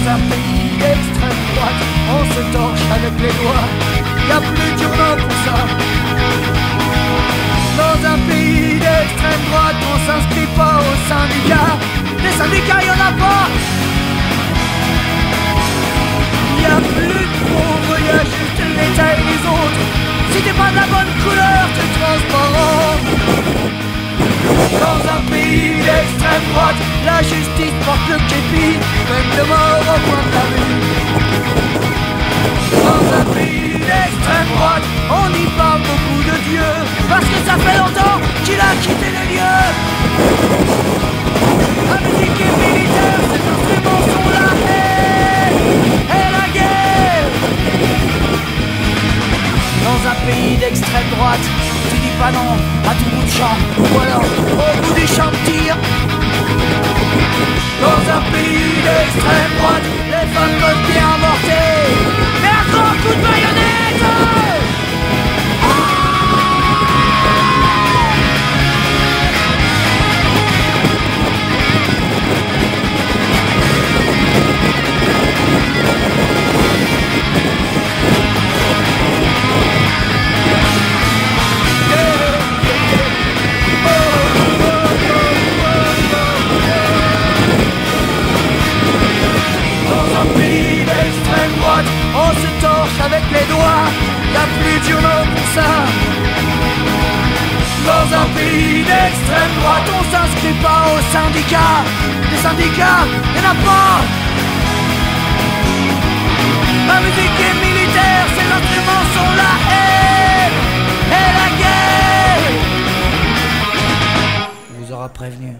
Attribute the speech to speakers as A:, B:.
A: un pays d'extrême droite, on se torche avec les doigts, y a plus d'urne pour ça. Dans un pays d'extrême droite, on s'inscrit pas aux syndicats. Les syndicats, y en a pas. Y a plus de pauvres, y a juste l'État et les autres. Si t'es pas de la bonne couleur, t'es transparent. Dans un pays d'extrême droite, la justice porte le képi, peine de mort au coin de la rue. Dans un pays d'extrême droite, on y parle beaucoup de Dieu, parce que ça fait longtemps qu'il a quitté les lieux. La musique est militaire, ces instruments sont la haine et la guerre. Dans un pays d'extrême droite, tu dis pas non à tout bout de champ, ou alors au bout du champ de tir. Dans un pays d'extrême droite, les femmes peuvent bien avorter, mais un grand coup de baïonnette. On se torche avec les doigts, y'a plus d'urne pour ça. Dans un pays d'extrême droite, on s'inscrit pas aux syndicats. Les syndicats, y'en a pas. La musique est militaire, ses instruments sont la haine et la guerre. On vous aura prévenu.